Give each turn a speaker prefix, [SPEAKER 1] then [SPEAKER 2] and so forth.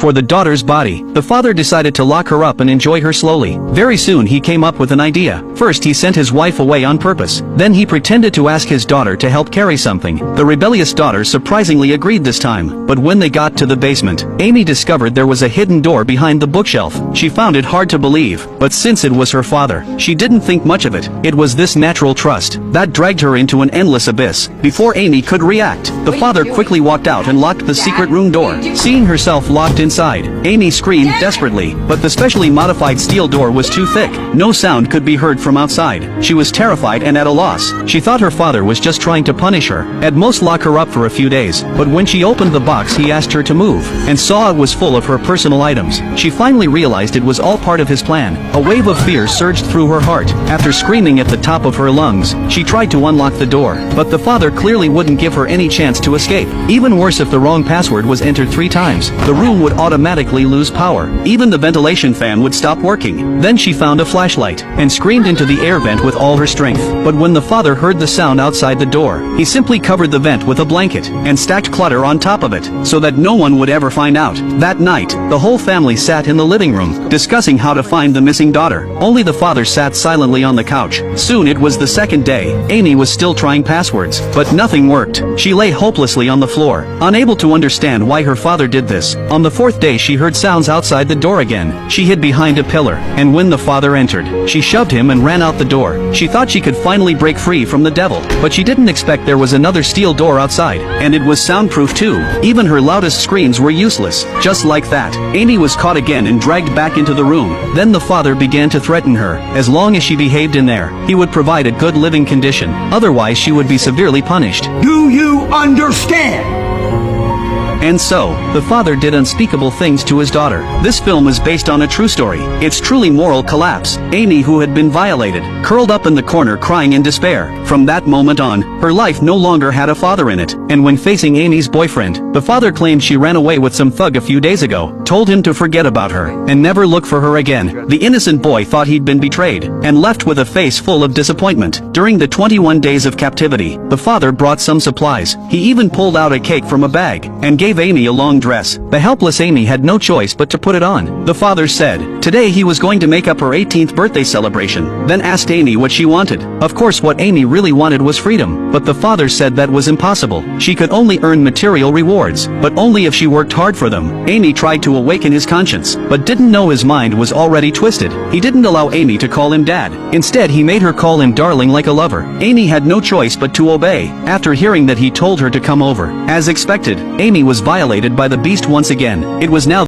[SPEAKER 1] for the daughter's body, the father decided to lock her up and enjoy her slowly. Very soon he came up with an idea. First he sent his wife away on purpose. Then he pretended to ask his daughter to help carry something. The rebellious daughter surprisingly agreed this time. But when they got to the basement, Amy discovered there was a hidden door behind the bookshelf. She found it hard to believe, but since it was her father, she didn't think much of it. It was this natural trust that dragged her into an endless abyss. Before Amy could react, the father quickly walked out and locked the secret room door. Seeing herself locked inside, Amy screamed desperately, but the specially modified steel door was too thick. No sound could be heard from outside. She was terrified and at a loss. She thought her father was just trying to punish her, at most lock her up for a few days. But when she opened the box he asked her to move, and saw it was full of her personal items, she finally realized it was all part of his plan. A wave of fear surged through her heart. After screaming at the top of her lungs, she tried to unlock the door, but the father clearly wouldn't give her any chance to escape. Even worse, if the wrong password was entered 3 times, the room would automatically lose power. Even the ventilation fan would stop working. Then she found a flashlight, and screamed into the air vent with all her strength. But when the father heard the sound outside the door, he simply covered the vent with a blanket, and stacked clutter on top of it, so that no one would ever find out. That night, the whole family sat in the living room, discussing how to find the missing daughter. Only the father sat silently on the couch. Soon it was the second day. Amy was still trying passwords, but nothing worked. She lay hopelessly on the floor, unable to understand why her father did this. On the 4th day she heard sounds outside the door again. She hid behind a pillar, and when the father entered, she shoved him and ran out the door. She thought she could finally break free from the devil, but she didn't expect there was another steel door outside, and it was soundproof too. Even her loudest screams were useless. Just like that, Amy was caught again and dragged back into the room. Then the father began to threaten her. As long as she behaved in there, he would provide a good living condition. Otherwise she would be severely punished.
[SPEAKER 2] Do you understand?
[SPEAKER 1] And so, the father did unspeakable things to his daughter. This film is based on a true story. It's truly moral collapse. Amy, who had been violated, curled up in the corner crying in despair. From that moment on, her life no longer had a father in it. And when facing Amy's boyfriend, the father claimed she ran away with some thug a few days ago, told him to forget about her, and never look for her again. The innocent boy thought he'd been betrayed, and left with a face full of disappointment. During the 21 days of captivity, the father brought some supplies. He even pulled out a cake from a bag, and gave Amy a long dress. The helpless Amy had no choice but to put it on. The father said today he was going to make up her 18th birthday celebration, then asked Amy what she wanted. Of course what Amy really wanted was freedom, but the father said that was impossible. She could only earn material rewards, but only if she worked hard for them. Amy tried to awaken his conscience, but didn't know his mind was already twisted. He didn't allow Amy to call him dad. Instead he made her call him darling like a lover. Amy had no choice but to obey. After hearing that he told her to come over, as expected, Amy was violated by the beast once again. It was now